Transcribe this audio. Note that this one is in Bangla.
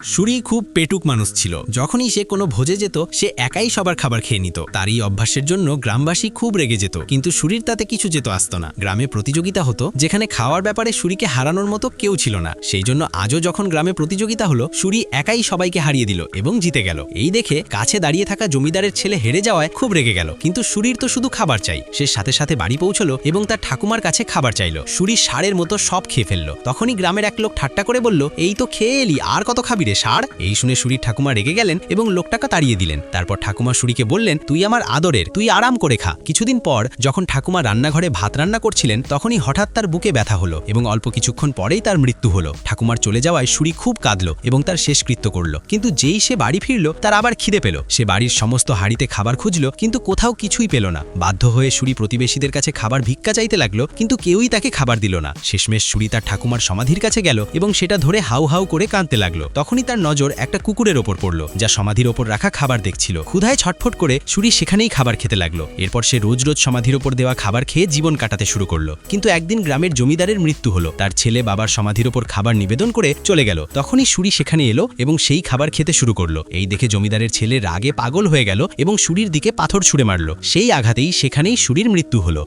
সুরি খুব পেটুক মানুষ ছিল। যখনই সে কোনো ভোজে যেত সে একাই সবার খাবার খেয়ে নিত। তার এই অভ্যাসের জন্য গ্রামবাসী খুব রেগে যেত, কিন্তু সুরির তাতে কিছু যেত আসতো না। গ্রামে প্রতিযোগিতা হতো, যেখানে খাওয়ার ব্যাপারে সুরিকে হারানোর মতো কেউ ছিল না। সেই জন্য আজও যখন গ্রামে প্রতিযোগিতা হলো, সুরি একাই সবাইকে হারিয়ে দিল এবং জিতে গেল। এই দেখে কাছে দাঁড়িয়ে থাকা জমিদারের ছেলে হেরে যাওয়ায় খুব রেগে গেল, কিন্তু সুরির তো শুধু খাবার চাই। সে সাথে সাথে বাড়ি পৌঁছলো এবং তার ঠাকুমার কাছে খাবার চাইল। সুরি ষাঁড়ের মতো সব খেয়ে ফেললো। তখনই গ্রামের এক লোক ঠাট্টা করে বলল, এই তো খেয়ে এলি, আর কত খাবি রে ষাঁড়? এই শুনে সুরির ঠাকুমা রেগে গেলেন এবং লোকটাকে তাড়িয়ে দিলেন। তারপর ঠাকুমা সুরিকে বললেন, তুই আমার আদরের, তুই আরাম করে খা। কিছুদিন পর যখন ঠাকুমা রান্নাঘরে ভাত রান্না করছিলেন, তখনই হঠাৎ তার বুকে ব্যথা হলো এবং অল্প কিছুক্ষণ পরেই তার মৃত্যু হলো। ঠাকুমার চলে যাওয়ায় সুরি খুব কাঁদল এবং তার শেষকৃত্য করল। কিন্তু যেই সে বাড়ি ফিরল, তার আবার খিদে পেল। সে বাড়ির সমস্ত হাঁড়িতে খাবার খুঁজল, কিন্তু কোথাও কিছুই পেল না। বাধ্য হয়ে সুরি প্রতিবেশীদের কাছে খাবার ভিক্ষা চাইতে লাগলো, কিন্তু কেউই তাকে খাবার দিল না। শেষমেশ সুরি তার ঠাকুমার সমাধির কাছে গেল এবং সেটা ধরে হাউ হাউ করে কাঁদতে লাগলো। তখনই তার নজর একটা কুকুরের ওপর পড়ল, যা সমাধির ওপর রাখা খাবার দেখছিল। ক্ষুধায় ছটফট করে সুরি সেখানেই খাবার খেতে লাগলো। এরপর সে রোজ রোজ সমাধির ওপর দেওয়া খাবার খেয়ে জীবন কাটাতে শুরু করলো। কিন্তু একদিন গ্রামের জমিদারের মৃত্যু হলো। তার ছেলে বাবার সমাধির ওপর খাবার নিবেদন করে চলে গেল। তখনই সুরি সেখানে এলো এবং সেই খাবার খেতে শুরু করলো। এই দেখে জমিদারের ছেলে রাগে পাগল হয়ে গেল এবং সুরির দিকে পাথর ছুঁড়ে মারল। সেই আঘাতেই সেখানেই সুরির মৃত্যু হলো।